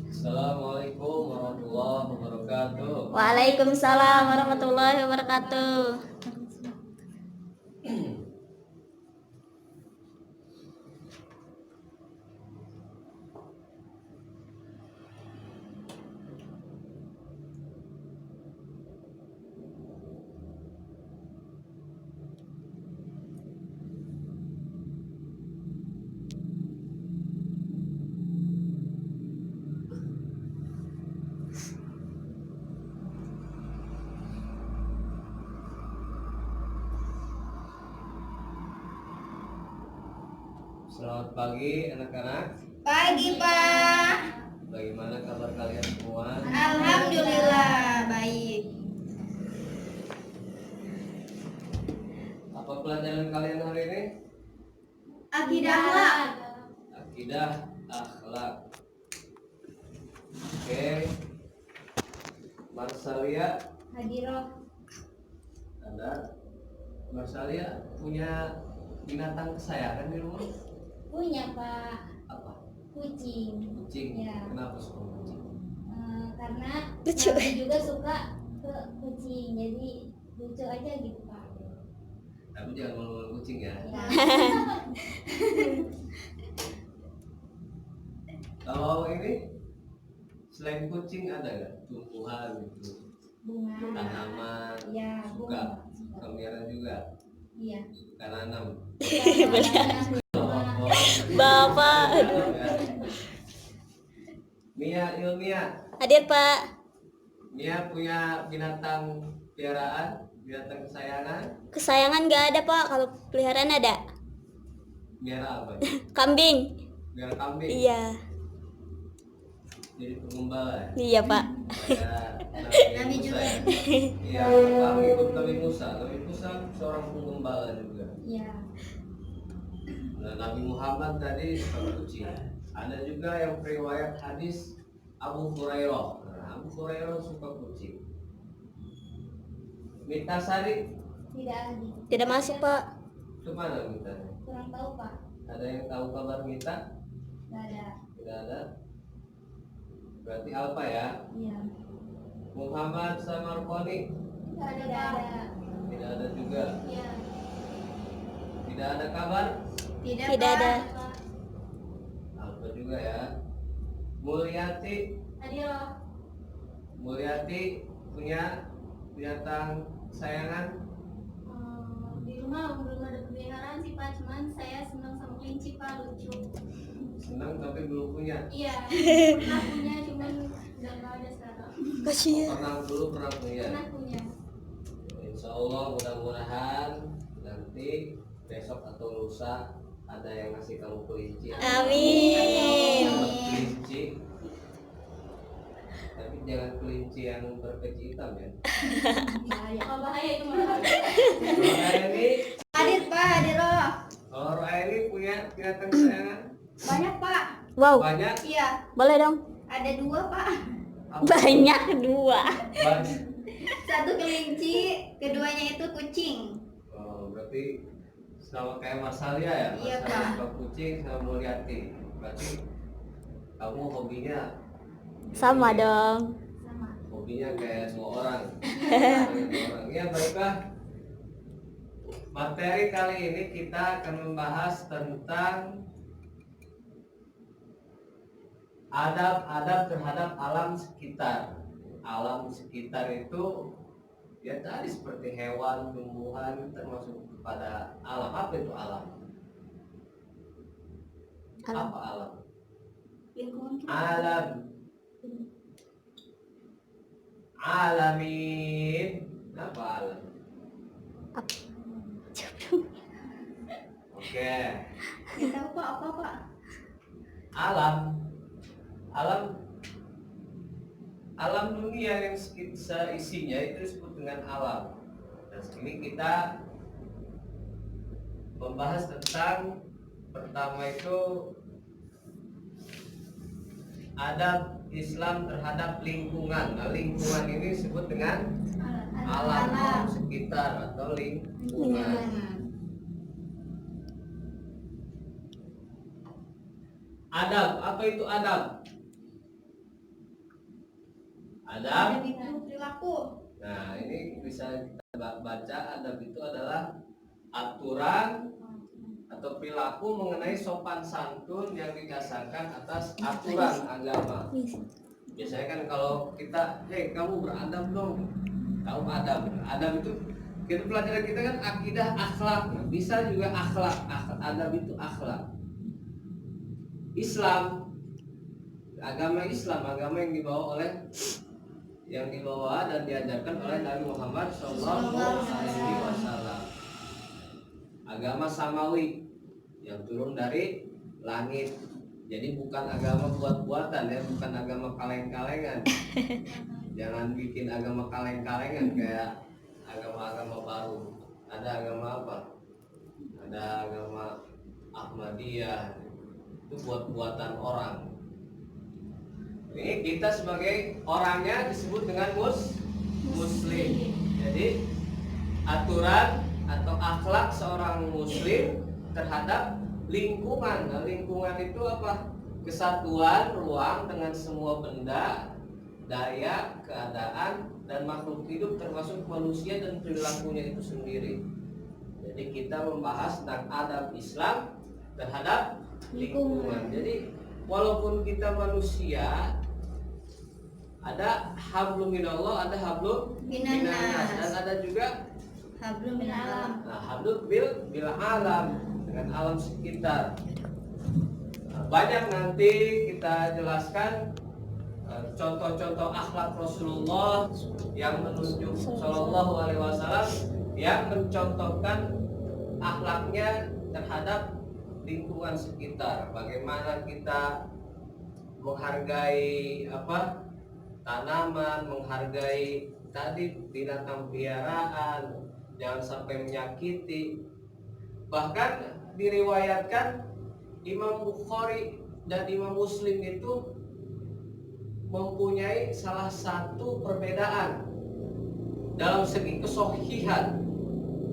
Assalamualaikum warahmatullahi wabarakatuh. Waalaikumsalam warahmatullahi wabarakatuh. Selamat pagi anak-anak. Pagi, Pak. Bagaimana kabar kalian semua? Alhamdulillah baik. Apa pelajaran kalian hari ini? Akidah akhlak. Akidah akhlak. Oke. Marsalia Hadiroh. ada. Marsalia punya binatang kesayangan di rumah? Punya, Pak. Apa? Kucing. Kucing. Ya. Kenapa suka kucing? Karena Lucu. Nabi juga suka ke kucing. Jadi lucu aja gitu, Pak. Tapi jangan malu-malu kucing ya. Ya. Kalau ini selain kucing ada nggak tumbuhan gitu, Bunga. tanaman? Ya, Suka. bunga. Kamera juga. Iya. Suka nanam. Bapak, aduh. Mia Ilmia, Hadir Pak. Mia punya binatang piaraan, binatang kesayangan. Kesayangan nggak ada Pak, kalau peliharaan ada. Miara apa? Kambing. Miara kambing. Iya, Jadi pengembala. iya Pak. Ya, Nabi juga. Iya, kami ikut Nabi Musa. Nabi Musa seorang pengembala juga. Iya. Nah, Nabi Muhammad tadi suka kucing. Ada juga yang riwayat hadis Abu Hurairah. Nah, Abu Hurairah suka kucing. Mita Sari, Tidak ada. Tidak masuk Pak. kemana Mita? Kurang tahu, Pak. Ada yang tahu kabar Mita? Tidak ada. Tidak ada. Berarti Alfa ya. Iya. Muhammad Samarkoni, Tidak ada, Pak. tidak ada juga. Iya. Tidak ada kabar. Tidak, Tidak Pak. ada. Alfa juga ya. Mulyati, Hadiroh. Mulyati punya binatang kesayangan. Di rumah belum ada peliharaan sih, Pak, cuman saya senang sama kelinci, Pak, lucu. Senang tapi belum punya. Iya, pernah punya cuman udah nggak ada sekarang. Kasihan. Pernah punya. Pernah punya. Insya Allah mudah-mudahan nanti besok atau lusa ada yang ngasih kamu kelinci. Amin. Dapat kelinci. Tapi jangan kelinci yang berpeci hitam ya. Bahaya. Oh, bahaya itu malah. Kalau ini, Hadir, Pak, hadiroh. kalau Roa ini punya binatang kesayangan Banyak, Pak. Wow, banyak. Iya, boleh dong. ada 2, Pak. Banyak 2. Banyak. Satu kelinci, keduanya itu kucing. Oh, berarti sama kayak Mas Salia ya. Mas Iya, Salia Pak. suka kucing sama Mulyati. Berarti kamu hobinya Sama dong. Sama. hobinya kayak semua orang. Kayak semua orang. Ya baiklah. Materi kali ini kita akan membahas tentang adab-adab terhadap alam sekitar. Alam sekitar itu ya tadi seperti hewan, tumbuhan termasuk kepada alam. Apa itu alam? Alam. Apa alam? Lingkungan kita. Alam. Alamin. Apa alam? Oke. Nggak tahu, Pak, apa, Pak? Alam. Alam dunia yang isinya itu disebut dengan alam. Dan ini kita membahas tentang pertama itu adab Islam terhadap lingkungan. Nah, lingkungan ini disebut dengan alam sekitar atau lingkungan. Adab, apa itu adab? Adab. itu perilaku. Nah, ini bisa kita baca adab itu adalah aturan atau perilaku mengenai sopan santun yang didasarkan atas aturan agama. Biasanya kan kalau kita, hei kamu beradab dong, kamu adab. Adab itu kita pelajaran kita kan akidah akhlak, bisa juga akhlak. Adab itu akhlak. Islam, agama Islam, agama yang dibawa dan diajarkan oleh Nabi Muhammad SAW. Agama samawi yang turun dari langit. Jadi bukan agama buat-buatan ya, bukan agama kaleng-kalengan. Jangan bikin agama kaleng-kalengan kayak agama-agama baru. Ada agama apa? Ada agama Ahmadiyah. Itu buat-buatan orang. Ini kita sebagai orangnya disebut dengan muslim. Jadi aturan atau akhlak seorang muslim terhadap lingkungan. Nah, lingkungan itu apa? Kesatuan ruang dengan semua benda, daya, keadaan, dan makhluk hidup termasuk manusia dan perilakunya itu sendiri. Jadi kita membahas tentang adab Islam terhadap lingkungan. Jadi walaupun kita manusia, ada hablum minallah, ada hablum minannas, dan ada juga Hablum bil alam. nah, hablum bil alam, dengan alam sekitar. Nah, banyak nanti kita jelaskan contoh-contoh akhlak Rasulullah yang menunjuk Shallallahu Alaihi Wasallam yang mencontohkan akhlaknya terhadap lingkungan sekitar. Bagaimana kita menghargai tanaman, menghargai tadi binatang piaraan, jangan sampai menyakiti. Bahkan diriwayatkan Imam Bukhari dan Imam Muslim itu mempunyai salah satu perbedaan dalam segi kesohihan.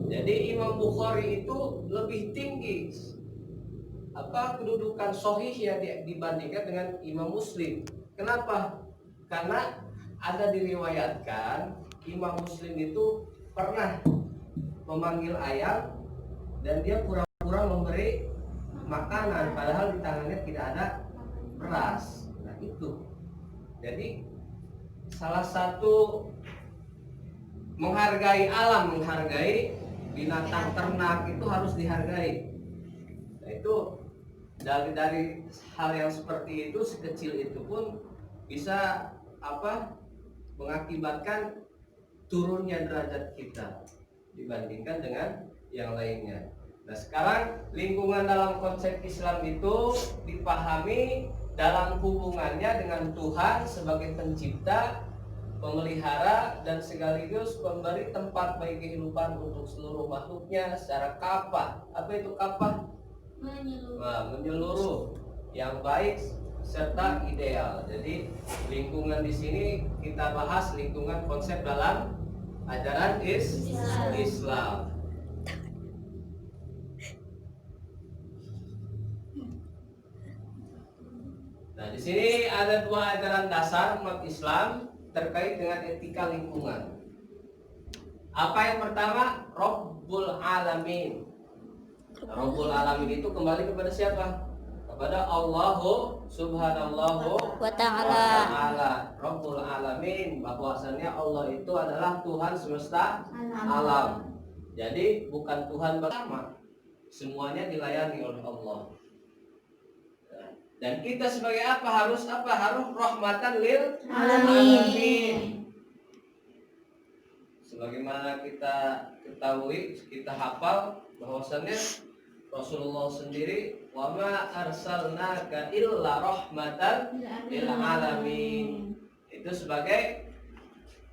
Jadi Imam Bukhari itu lebih tinggi kedudukan sohihnya dibandingkan dengan Imam Muslim. Kenapa? Karena ada diriwayatkan Imam Muslim itu pernah memanggil ayam dan dia pura-pura memberi makanan padahal di tangannya tidak ada beras. Nah itu. Jadi salah satu menghargai alam, menghargai binatang ternak itu harus dihargai. Nah, itu dari hal yang seperti itu, sekecil itu pun bisa mengakibatkan turunnya derajat kita dibandingkan dengan yang lainnya. Nah, sekarang lingkungan dalam konsep Islam itu dipahami dalam hubungannya dengan Tuhan sebagai pencipta, pemelihara, dan sekaligus pemberi tempat bagi kehidupan untuk seluruh makhluknya secara kafah. Apa itu kafah? Menyeluruh, yang baik serta ideal. Jadi lingkungan di sini kita bahas lingkungan konsep dalam ajaran Islam. Nah, di sini ada dua ajaran dasar umat Islam terkait dengan etika lingkungan. Apa yang pertama? Rabbul Alamin. Rabbul Alamin itu kembali kepada siapa? Kepada Allahu Subhanallahu Wa ta'ala. Rabbul Alamin, bahwasannya Allah itu adalah Tuhan semesta alam. Jadi bukan Tuhan bersama, semuanya dilayani oleh Allah. Dan kita sebagai harus rahmatan lil alamin. Sebagaimana kita ketahui, kita hafal bahwasannya Rasulullah sendiri wa ma arsalnaka illa rahmatan lil alamin. Itu sebagai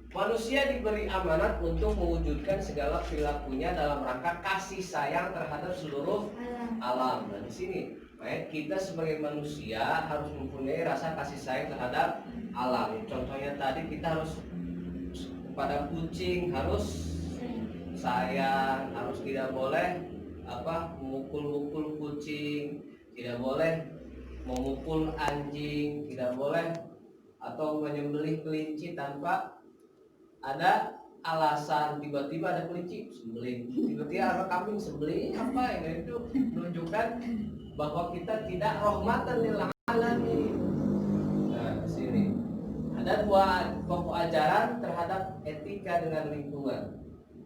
manusia diberi amanat untuk mewujudkan segala perilakunya dalam rangka kasih sayang terhadap seluruh alam. Nah, di sini kita sebagai manusia harus mempunyai rasa kasih sayang terhadap alam. Contohnya tadi kita harus kepada kucing harus sayang, harus tidak boleh memukul kucing, tidak boleh memukul anjing, tidak boleh atau menyembelih kelinci tanpa ada alasan. Tiba-tiba ada kelinci sembelih, tiba-tiba ada kambing sembelih, apa ya, itu menunjukkan bahwa kita tidak rahmatan lil alamin. Nah, di sini ada dua pokok ajaran terhadap etika dengan lingkungan.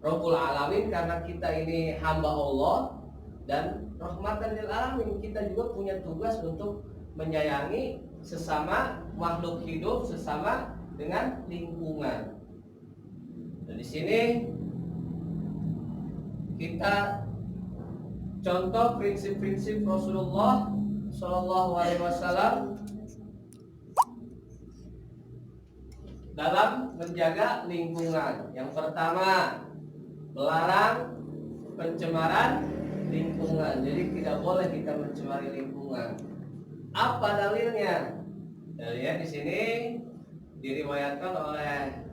Rabbul alamin karena kita ini hamba Allah, dan rahmatan lil alamin kita juga punya tugas untuk menyayangi sesama makhluk hidup, sesama dengan lingkungan. Dan di sini kita contoh prinsip-prinsip Rasulullah Shallallahu Alaihi Wasallam dalam menjaga lingkungan. Yang pertama, melarang pencemaran lingkungan. Jadi tidak boleh kita mencemari lingkungan. Apa dalilnya? Dalilnya di sini diriwayatkan oleh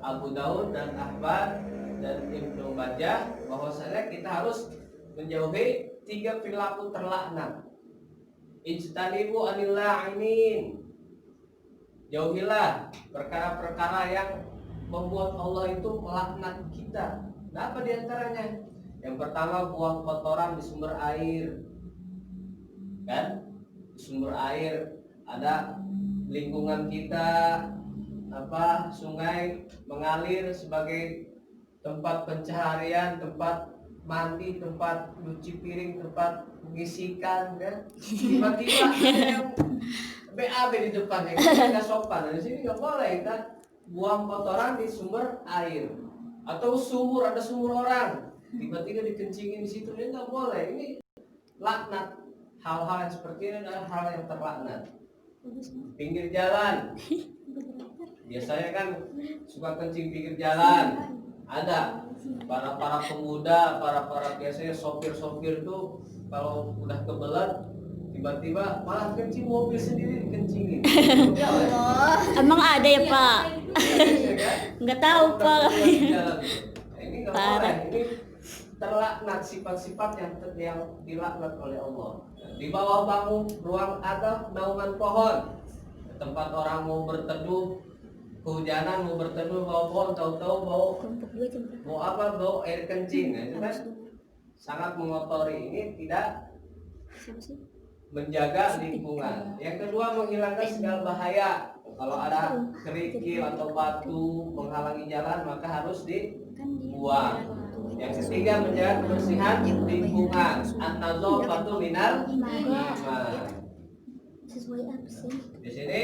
Abu Daud dan Ahmad dan Ibnu Majah bahwasanya kita harus menjauhi 3 perilaku terlaknat. Ijtanibu anil la'inin. Jauhilah perkara-perkara yang membuat Allah itu melaknat kita. Nah, apa diantaranya? Yang pertama, buang kotoran di sumber air. Kan? Di sumber air ada lingkungan kita, sungai mengalir sebagai tempat pencaharian, tempat mandi, tempat cuci piring, tempat mengisikan, kan? Tiba-tiba ada yang BAB di depan yang tidak sopan. Di sini nggak boleh kan buang kotoran di sumber air atau sumur, ada sumur orang, tiba-tiba dikencingin di situ, ini nggak boleh. Ini laknat. Hal-hal yang seperti ini adalah hal yang terlaknat. Pinggir jalan, biasanya kan suka kencing pinggir jalan. Ada para pemuda, para biasanya sopir tuh kalau udah kebelet tiba-tiba malah kencing mobil sendiri dikencingin. Emang ada ya Pak? Nggak tahu Pak. Ini nggak boleh. Ini terlaknat, sifat-sifat yang dilaknat oleh Allah. Di bawah bangun ruang atau naungan pohon, tempat orang mau berteduh, kehujanan mau berteduh bawah pohon, tahu-tahu bau air kencing. Nah, itu kan sangat mengotori. Ini tidak menjaga lingkungan. Yang kedua, menghilangkan segala bahaya. Kalau ada kerikil atau batu menghalangi jalan, maka harus dibuang. Yang ketiga, menjaga kebersihan lingkungan. An-nazafatu minal iman. Sesuai apa sih? Di sini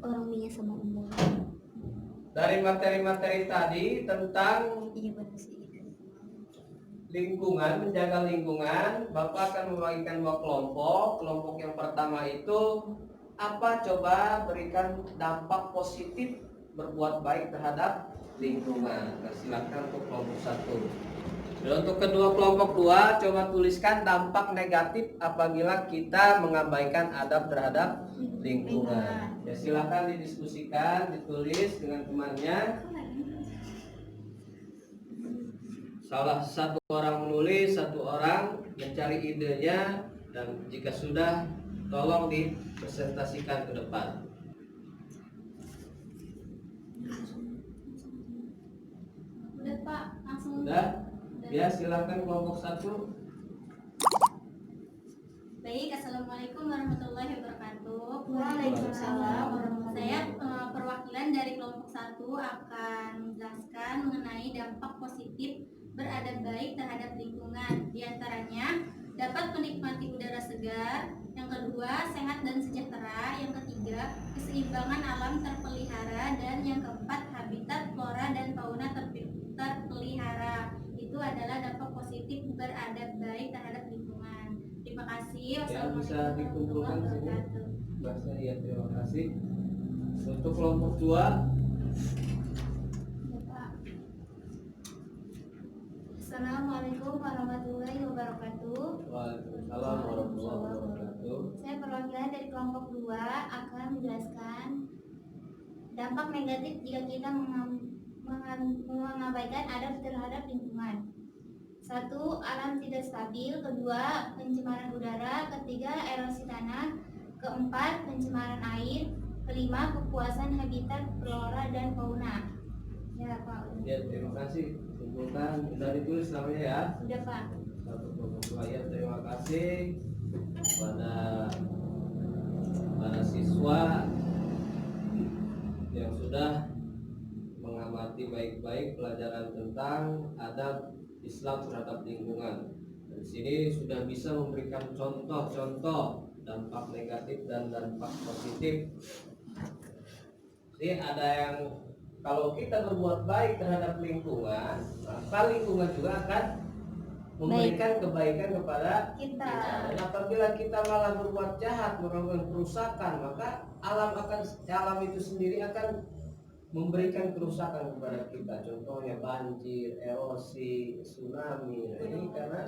Orang minyak sama umur. dari materi-materi tadi tentang Iya benar sih. lingkungan, menjaga lingkungan, Bapak akan membagikan 2 kelompok. Kelompok yang pertama itu apa? Coba berikan dampak positif berbuat baik terhadap lingkungan. Nah, silakan untuk kelompok 1. Dan untuk kedua kelompok 2, coba tuliskan dampak negatif apabila kita mengabaikan adab terhadap lingkungan. Ya, silakan didiskusikan, ditulis dengan temannya. Salah satu orang menulis, satu orang mencari idenya, dan jika sudah tolong dipresentasikan ke depan. Udah Pak, langsung. Sudah? Ya, silakan kelompok 1. Baik, assalamualaikum warahmatullahi wabarakatuh. Waalaikumsalam Saya perwakilan dari kelompok 1 akan menjelaskan mengenai dampak positif beradab baik terhadap lingkungan. Di antaranya dapat menikmati udara segar, yang kedua sehat dan sejahtera, yang ketiga keseimbangan alam terpelihara, dan yang keempat habitat flora dan fauna terpelihara. Itu adalah dampak positif beradab baik terhadap lingkungan. Terima kasih. Ya, bisa dikumpulkan sini. Bahasa ya, terima kasih. Untuk kelompok 2, Assalamualaikum warahmatullahi wabarakatuh. Waalaikumsalam warahmatullahi wabarakatuh. Saya perwakilan dari kelompok 2 akan menjelaskan dampak negatif jika kita mengabaikan adab terhadap lingkungan. 1. Alam tidak stabil. 2. Pencemaran udara. 3. Erosi tanah. 4. Pencemaran air. 5. Kelima, kepuasan habitat flora dan fauna. Ya Pak. Ya, terima kasih. Simpulkan, sudah ditulis namanya ya. Sudah Pak. 122 ayat. Terima kasih kepada para siswa yang sudah mengamati baik-baik pelajaran tentang adab Islam terhadap lingkungan. Di sini sudah bisa memberikan contoh-contoh dampak negatif dan dampak positif. Jadi ada yang kalau kita berbuat baik terhadap lingkungan, maka lingkungan juga akan memberikan kebaikan kepada Kita. Dan apabila kita malah berbuat jahat, melakukan kerusakan, maka alam itu sendiri akan memberikan kerusakan kepada kita. Contohnya banjir, erosi, tsunami. Nah, ini karena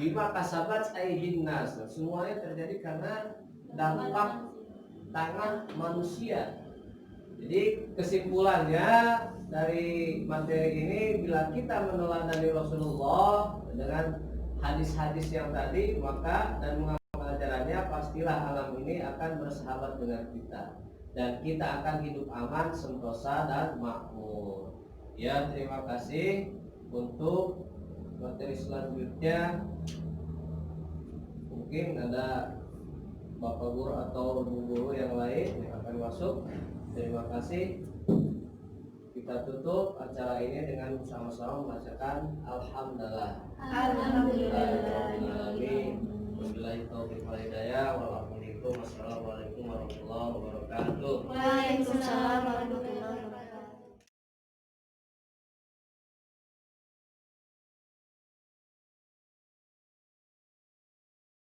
bima kasabat aydin nas. Semuanya terjadi karena dampak tangan manusia. Jadi kesimpulannya dari materi ini, bila kita meneladani Rasulullah dengan hadis-hadis yang tadi, maka dan mengamalkan ajarannya, pastilah alam ini akan bersahabat dengan kita dan kita akan hidup aman, sentosa dan makmur. Ya, terima kasih. Untuk materi selanjutnya mungkin ada Bapak Guru atau Ibu Guru yang lain yang akan masuk. Terima kasih. Kita tutup acara ini dengan sama-sama membacakan Alhamdulillah. Wabillahi taufiq wal hidayah. Wassalamualaikum warahmatullahi wabarakatuh.